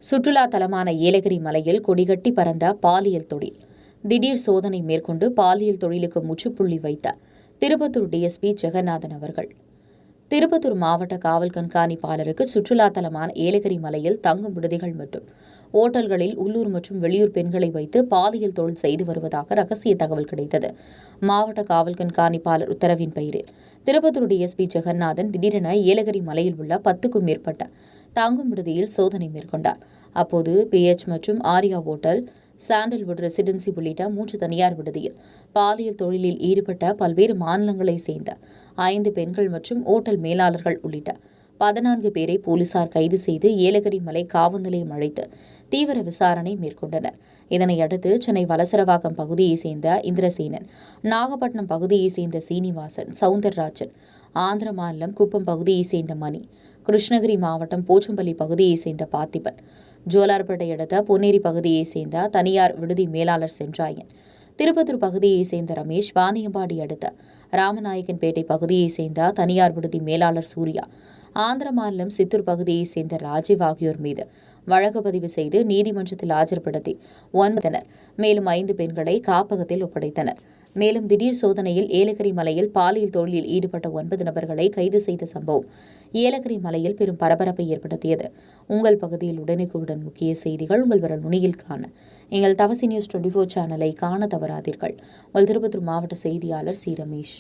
சுற்றுலா தலமான ஏலகிரி மலையில் கொடிகட்டி பறந்த பாலியல் தொழில். திடீர் சோதனை மேற்கொண்டு பாலியல் தொழிலுக்கு முற்றுப்புள்ளி வைத்த திருப்பத்தூர் டிஎஸ்பி ஜெகநாதன் அவர்கள். திருப்பத்தூர் மாவட்ட காவல் கண்காணிப்பாளருக்கு சுற்றுலா தலமான ஏலகிரி மலையில் தங்கும் விடுதிகள் மற்றும் ஓட்டல்களில் உள்ளூர் மற்றும் வெளியூர் பெண்களை வைத்து பாலியல் தொழில் செய்து வருவதாக ரகசிய தகவல் கிடைத்தது. மாவட்ட காவல் கண்காணிப்பாளர் உத்தரவின் பெயரில் திருப்பத்தூர் டிஎஸ்பி ஜெகநாதன் திடீரென ஏலகிரி மலையில் உள்ள 10க்கும் மேற்பட்ட தங்கும் விடுதியில் சோதனை மேற்கொண்டார். அப்போது PH மற்றும் ஆர்யா ஓட்டல், சாண்டல்வுட் ரெசிடென்சி உள்ளிட்ட 3 தனியார் விடுதியில் பாலியல் தொழிலில் ஈடுபட்ட பல்வேறு மாநிலங்களைச் சேர்ந்த 5 பெண்கள் மற்றும் ஓட்டல் மேலாளர்கள் உள்ளிட்ட 14 பேரை போலீசார் கைது செய்து ஏலகிரி மலை காவல் நிலையம் அழைத்து தீவிர விசாரணை மேற்கொண்டனர். இதனையடுத்து சென்னை வலசரவாக்கம் பகுதியைச் சேர்ந்த இந்திரசேனன், நாகப்பட்டினம் பகுதியைச் சேர்ந்த சீனிவாசன், சவுந்தரராஜன், ஆந்திர மாநிலம் குப்பம் பகுதியைச் சேர்ந்த மணி, கிருஷ்ணகிரி மாவட்டம் போச்சம்பள்ளி பகுதியைச் சேர்ந்த பார்த்திபன், ஜோலார்பேட்டை அடுத்த பொன்னேரி பகுதியைச் சேர்ந்த தனியார் விடுதி மேலாளர் சென்றாயன், திருப்பத்தூர் பகுதியைச் சேர்ந்த ரமேஷ், வாணியம்பாடி அடுத்த ராமநாயக்கன்பேட்டை பகுதியைச் சேர்ந்த தனியார் விடுதி மேலாளர் சூர்யா, ஆந்திர மாநிலம் சித்தூர் பகுதியைச் சேர்ந்த ராஜீவ் ஆகியோர் மீது வழக்கு பதிவு செய்து நீதிமன்றத்தில் ஆஜர்படுத்தி 9 மேலும் 5 பெண்களை காப்பகத்தில் ஒப்படைத்தனர். மேலும் திடீர் சோதனையில் ஏலகிரி மலையில் பாலியல் தொழிலில் ஈடுபட்ட 9 நபர்களை கைது செய்த சம்பவம் ஏலகிரி மலையில் பெரும் பரபரப்பை ஏற்படுத்தியது. உங்கள் பகுதியில் உடனுக்குடன் முக்கிய செய்திகள் உங்கள் விரல் நுனியில் காண எங்கள் தவசி நியூஸ் 24 சேனலை காண தவறாதீர்கள். உங்கள் திருப்பத்தூர் மாவட்ட செய்தியாளர் சி. ரமேஷ்.